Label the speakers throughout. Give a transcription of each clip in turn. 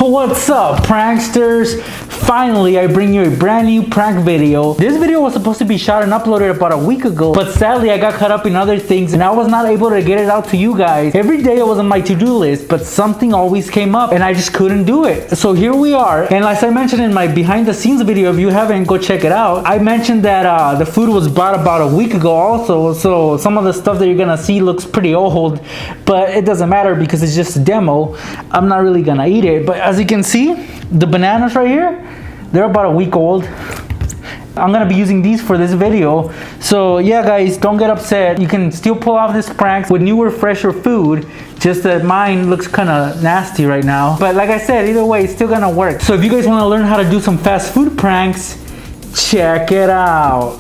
Speaker 1: What's up, pranksters? Finally, I bring you a brand new prank video. This video was supposed to be shot and uploaded about a week ago, but sadly I got caught up in other things and I was not able to get it out to you guys. Every day it was on my to-do list, but something always came up and I just couldn't do it. So here we are, and as I mentioned in my behind the scenes video, if you haven't, go check it out. I mentioned that the food was bought about a week ago also, so some of the stuff that you're gonna see looks pretty old, but it doesn't matter because it's just a demo. I'm not really gonna eat it, but as you can see, the bananas right here, they're about a week old. I'm gonna be using these for this video. So yeah guys, don't get upset. You can still pull off this prank with newer, fresher food. Just that mine looks kind of nasty right now. But like I said, either way, it's still gonna work. So if you guys wanna learn how to do some fast food pranks, check it out.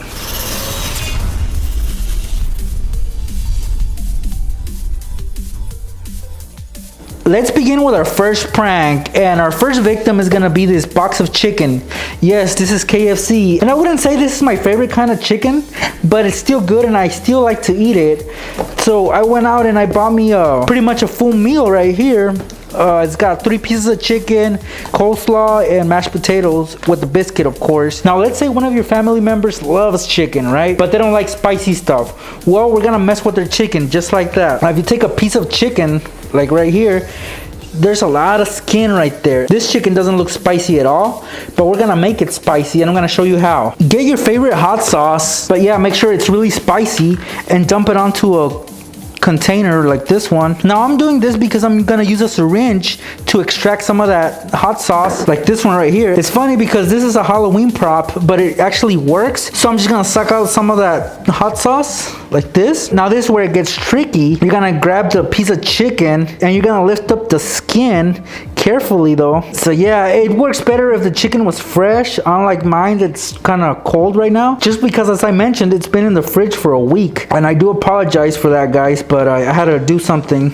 Speaker 1: Let's begin with our first prank, and our first victim is gonna be this box of chicken. Yes, this is KFC, and I wouldn't say this is my favorite kind of chicken, but it's still good and I still like to eat it. So I went out and I bought me pretty much a full meal right here. It's got 3 pieces of chicken, coleslaw, and mashed potatoes with the biscuit, of course. Now, let's say one of your family members loves chicken, right? But they don't like spicy stuff. Well, we're gonna mess with their chicken just like that. Now, if you take a piece of chicken, like right here, there's a lot of skin right there. This chicken doesn't look spicy at all, but we're gonna make it spicy and I'm gonna show you how. Get your favorite hot sauce, but yeah, make sure it's really spicy, and dump it onto a container like this one. Now I'm doing this because I'm gonna use a syringe to extract some of that hot sauce, like this one right here. It's funny because this is a Halloween prop, but it actually works. So I'm just gonna suck out some of that hot sauce like this. Now this is where it gets tricky. You're gonna grab the piece of chicken and you're gonna lift up the skin carefully though. So yeah, it works better if the chicken was fresh, unlike mine that's kind of cold right now, just because, as I mentioned, it's been in the fridge for a week. And I do apologize for that, guys, but I had to do something.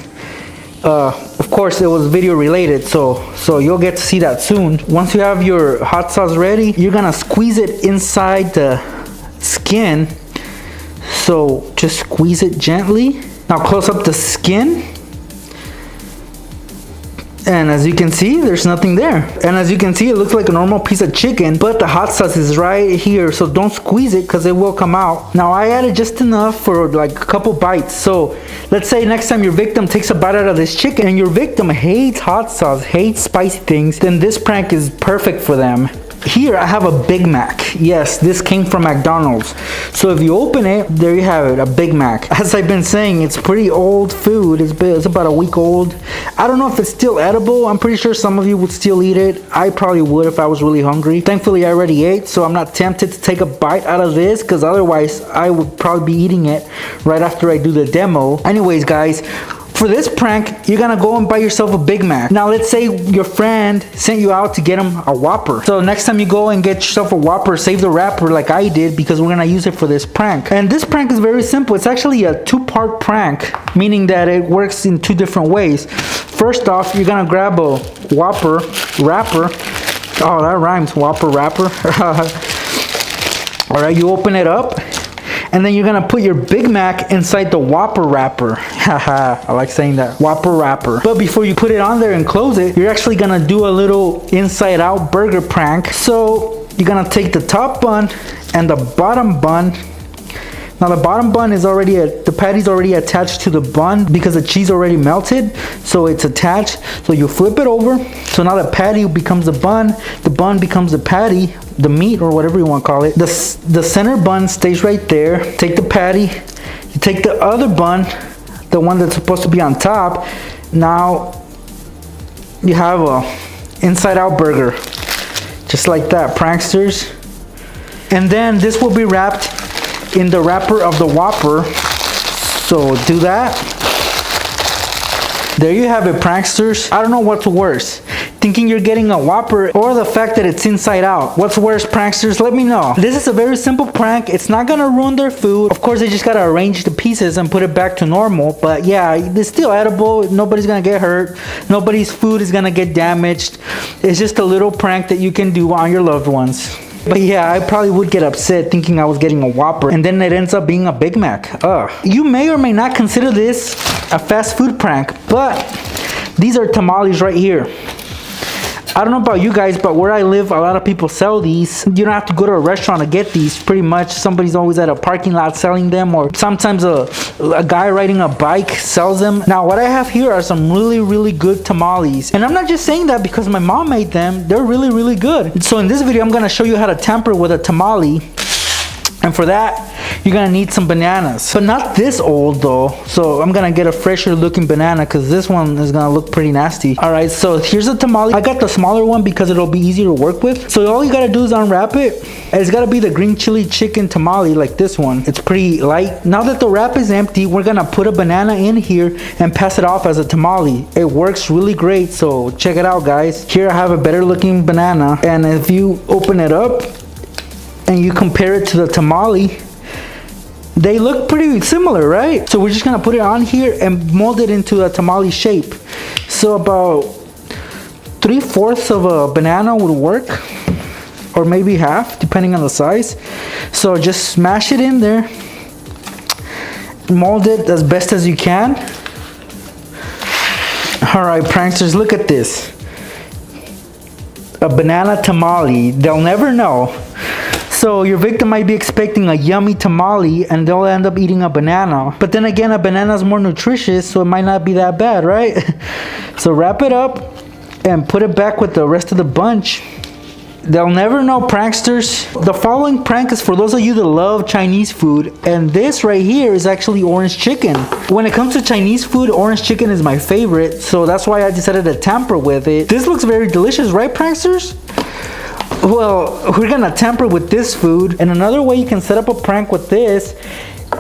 Speaker 1: Of course, it was video related, so you'll get to see that soon. Once you have your hot sauce ready, you're gonna squeeze it inside the skin. So just squeeze it gently. Now close up the skin. And as you can see, there's nothing there. And as you can see, it looks like a normal piece of chicken, but the hot sauce is right here. So don't squeeze it because it will come out. Now I added just enough for like a couple bites. So let's say next time your victim takes a bite out of this chicken and your victim hates hot sauce, hates spicy things, then this prank is perfect for them. Here I have a Big Mac. Yes, this came from McDonald's. So if you open it, there you have it, a Big Mac. As I've been saying, it's pretty old food. It's about a week old. I don't know if it's still edible. I'm pretty sure some of you would still eat it. I probably would if I was really hungry. Thankfully, I already ate, so I'm not tempted to take a bite out of this, because otherwise I would probably be eating it right after I do the demo. Anyways, guys, for this prank, you're gonna go and buy yourself a Big Mac. Now, let's say your friend sent you out to get him a Whopper. So next time you go and get yourself a Whopper, save the wrapper like I did, because we're gonna use it for this prank. And this prank is very simple. It's actually a 2-part prank, meaning that it works in 2 different ways. First off, you're gonna grab a Whopper wrapper. Oh, that rhymes, Whopper wrapper. All right, you open it up. And then you're gonna put your Big Mac inside the Whopper wrapper. Haha, I like saying that, Whopper wrapper. But before you put it on there and close it, you're actually gonna do a little inside out burger prank. So you're gonna take the top bun and the bottom bun. Now the bottom bun is already, the patty's already attached to the bun because the cheese already melted, so it's attached. So you flip it over. So now the patty becomes the bun becomes the patty, the meat or whatever you want to call it. The center bun stays right there. Take the patty, you take the other bun, the one that's supposed to be on top. Now you have a inside out burger, just like that, pranksters. And then this will be wrapped in the wrapper of the Whopper. So do that. There you have it, pranksters. I don't know what's worse, thinking you're getting a Whopper or the fact that it's inside out. What's worse, pranksters? Let me know. This is a very simple prank. It's not gonna ruin their food. Of course, they just gotta arrange the pieces and put it back to normal. But yeah, it's still edible. Nobody's gonna get hurt. Nobody's food is gonna get damaged. It's just a little prank that you can do on your loved ones. But yeah, I probably would get upset thinking I was getting a Whopper and then it ends up being a Big Mac. Ugh. You may or may not consider this a fast food prank, but these are tamales right here. I don't know about you guys, but where I live, a lot of people sell these. You don't have to go to a restaurant to get these. Pretty much, somebody's always at a parking lot selling them, or sometimes a guy riding a bike sells them. Now, what I have here are some really, really good tamales. And I'm not just saying that because my mom made them. They're really, really good. So in this video, I'm gonna show you how to tamper with a tamale. And for that, you're gonna need some bananas, but not this old though. So I'm gonna get a fresher looking banana because this one is gonna look pretty nasty. All right, so here's a tamale. I got the smaller one because it'll be easier to work with. So all you gotta do is unwrap it. And it's gotta be the green chili chicken tamale like this one. It's pretty light. Now that the wrap is empty, we're gonna put a banana in here and pass it off as a tamale. It works really great, so check it out, guys. Here I have a better looking banana, and if you open it up and you compare it to the tamale, they look pretty similar, right? So we're just gonna put it on here and mold it into a tamale shape. So about 3/4 of a banana would work, or maybe half, depending on the size. So just smash it in there, mold it as best as you can. All right, pranksters, look at this. A banana tamale. They'll never know. So your victim might be expecting a yummy tamale and they'll end up eating a banana. But then again, a banana is more nutritious, so it might not be that bad, right? So wrap it up and put it back with the rest of the bunch. They'll never know, pranksters. The following prank is for those of you that love Chinese food, and this right here is actually orange chicken. When it comes to Chinese food, orange chicken is my favorite, so that's why I decided to tamper with it. This looks very delicious, right, pranksters? Well, we're gonna tamper with this food, and another way you can set up a prank with this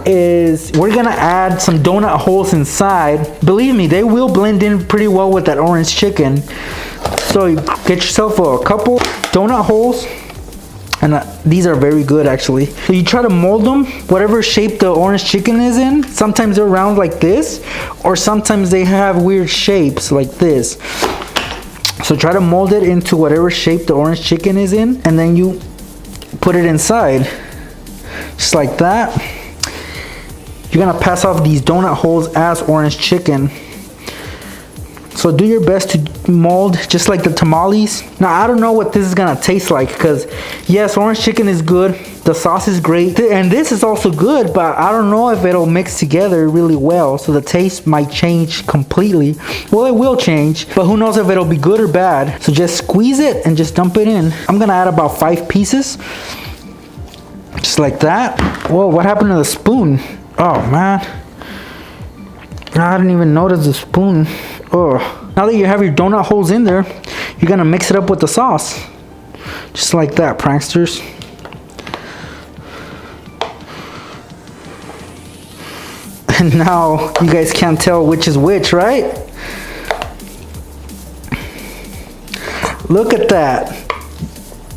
Speaker 1: is we're gonna add some donut holes inside. Believe me, they will blend in pretty well with that orange chicken. So you get yourself a couple donut holes, and these are very good actually. So you try to mold them whatever shape the orange chicken is in. Sometimes they're round like this, or sometimes they have weird shapes like this. So try to mold it into whatever shape the orange chicken is in, and then you put it inside, just like that. You're gonna pass off these donut holes as orange chicken. So do your best to mold just like the tamales. Now I don't know what this is gonna taste like, because yes, orange chicken is good, the sauce is great, and this is also good, but I don't know if it'll mix together really well, so the taste might change completely. Well, it will change, but who knows if it'll be good or bad. So just squeeze it and just dump it in. I'm gonna add about 5 pieces, just like that. Whoa, what happened to the spoon? Oh man, I didn't even notice the spoon. Oh, now that you have your donut holes in there, you're gonna mix it up with the sauce, just like that, pranksters. And now you guys can't tell which is which, right? Look at that.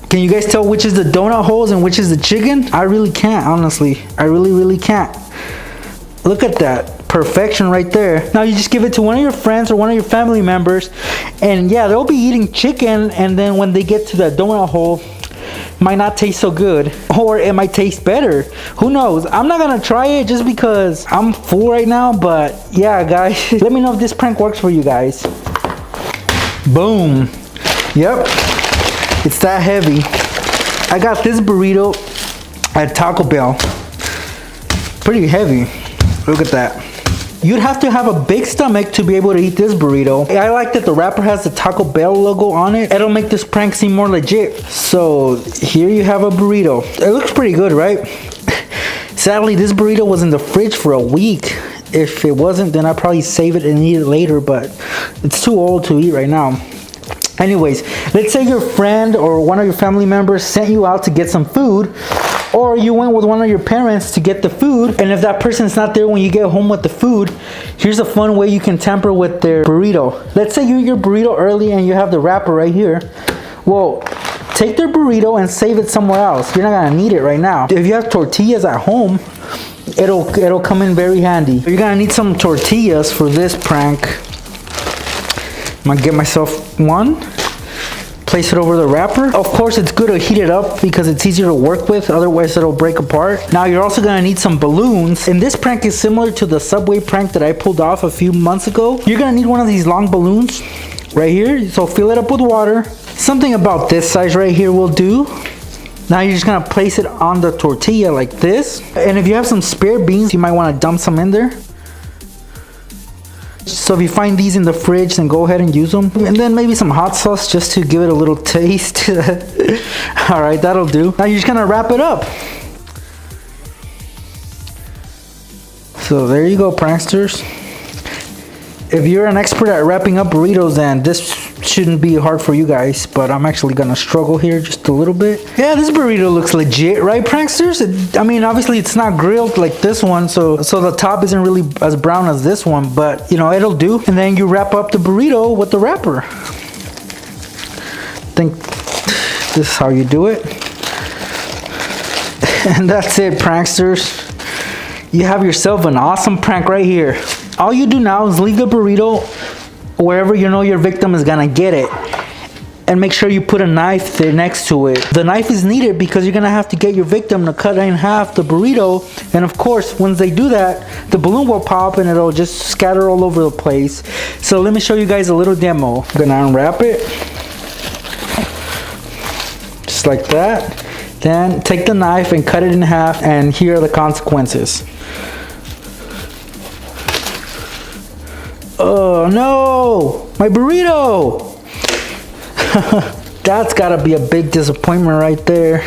Speaker 1: Can you guys tell which is the donut holes and which is the chicken? I really can't, honestly. I really can't. Look at that. Perfection right there. Now you just give it to one of your friends or one of your family members, and yeah, they'll be eating chicken, and then when they get to the donut hole, might not taste so good, or it might taste better. Who knows? I'm not gonna try it just because I'm full right now, but yeah, guys, let me know if this prank works for you guys. Boom. Yep, it's that heavy. I got this burrito at Taco Bell. Pretty heavy. Look at that. You'd have to have a big stomach to be able to eat this burrito. I like that the wrapper has the Taco Bell logo on it. It'll make this prank seem more legit. So here you have a burrito. It looks pretty good, right? Sadly, this burrito was in the fridge for a week. If it wasn't, then I'd probably save it and eat it later, but it's too old to eat right now. Anyways, let's say your friend or one of your family members sent you out to get some food, or you went with one of your parents to get the food, and if that person's not there when you get home with the food, here's a fun way you can tamper with their burrito. Let's say you eat your burrito early and you have the wrapper right here. Well, take their burrito and save it somewhere else. You're not gonna need it right now. If you have tortillas at home, it'll come in very handy. You're gonna need some tortillas for this prank. I'm gonna get myself one. Place it over the wrapper. Of course, it's good to heat it up because it's easier to work with, otherwise it'll break apart. Now you're also gonna need some balloons, and this prank is similar to the Subway prank that I pulled off a few months ago. You're gonna need one of these long balloons right here. So fill it up with water, Something about this size right here will do. Now you're just gonna place it on the tortilla like this. And if you have some spare beans, you might wanna dump some in there. So if you find these in the fridge, then go ahead and use them. And then maybe some hot sauce just to give it a little taste. All right, that'll do. Now you're just gonna wrap it up. So there you go, pranksters. If you're an expert at wrapping up burritos, then this shouldn't be hard for you guys, but I'm actually gonna struggle here just a little bit. Yeah, this burrito looks legit, right, pranksters? I mean, obviously it's not grilled like this one, so the top isn't really as brown as this one, but you know, it'll do. And then you wrap up the burrito with the wrapper. I think this is how you do it. And that's it, pranksters. You have yourself an awesome prank right here. All you do now is leave the burrito wherever you know your victim is gonna get it, and make sure you put a knife there next to it. The knife is needed because you're gonna have to get your victim to cut in half the burrito, and of course once they do that, the balloon will pop and it'll just scatter all over the place. So let me show you guys a little demo. I'm gonna unwrap it just like that, then take the knife and cut it in half, and here are the consequences. Oh no, my burrito! That's gotta be a big disappointment right there.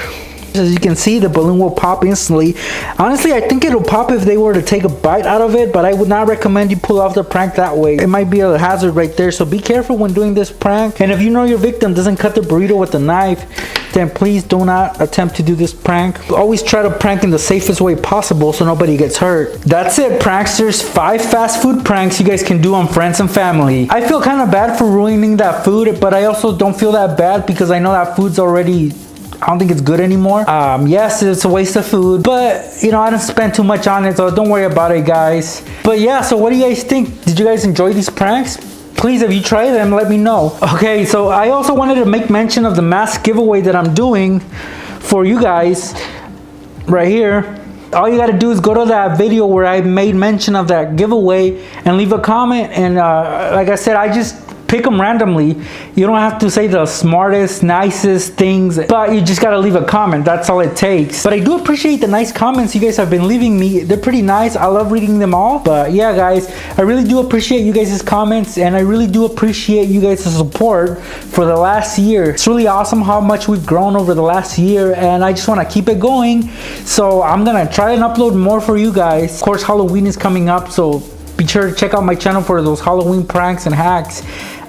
Speaker 1: As you can see, the balloon will pop instantly. Honestly, I think it'll pop if they were to take a bite out of it, but I would not recommend you pull off the prank that way. It might be a hazard right there, so be careful when doing this prank. And if you know your victim doesn't cut the burrito with a knife, then please do not attempt to do this prank. Always try to prank in the safest way possible so nobody gets hurt. That's it, pranksters. 5 fast food pranks you guys can do on friends and family. I feel kind of bad for ruining that food, but I also don't feel that bad because I know that food's already, I don't think it's good anymore. Yes, it's a waste of food, but you know, I didn't spend too much on it, so don't worry about it, guys. But yeah, so what do you guys think? Did you guys enjoy these pranks? Please, if you try them, let me know. Okay, so I also wanted to make mention of the mask giveaway that I'm doing for you guys right here. All you gotta do is go to that video where I made mention of that giveaway and leave a comment, and like I said, I just pick them randomly. You don't have to say the smartest, nicest things, but you just gotta leave a comment. That's all it takes. But I do appreciate the nice comments you guys have been leaving me. They're pretty nice. I love reading them all. But yeah, guys, I really do appreciate you guys' comments, and I really do appreciate you guys' support for the last year. It's really awesome how much we've grown over the last year, and I just want to keep it going. So I'm gonna try and upload more for you guys. Of course, Halloween is coming up, so be sure to check out my channel for those Halloween pranks and hacks.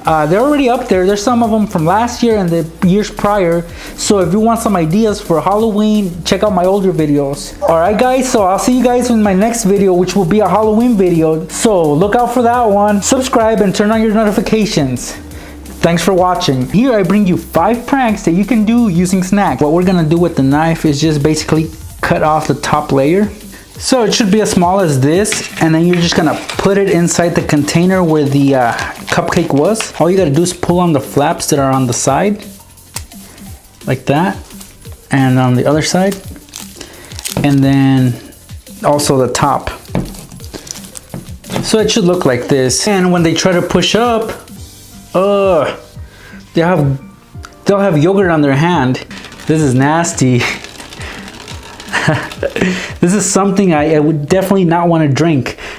Speaker 1: They're already up there. There's some of them from last year and the years prior. So if you want some ideas for Halloween, check out my older videos. Alright guys, so I'll see you guys in my next video, which will be a Halloween video. So look out for that one. Subscribe and turn on your notifications. Thanks for watching. Here I bring you 5 pranks that you can do using snacks. What we're gonna do with the knife is just basically cut off the top layer. So it should be as small as this, and then you're just gonna put it inside the container where the cupcake was. All you gotta do is pull on the flaps that are on the side, like that, and on the other side, and then also the top. So it should look like this. And when they try to push up, they'll have yogurt on their hand. This is nasty. This is something I would definitely not want to drink.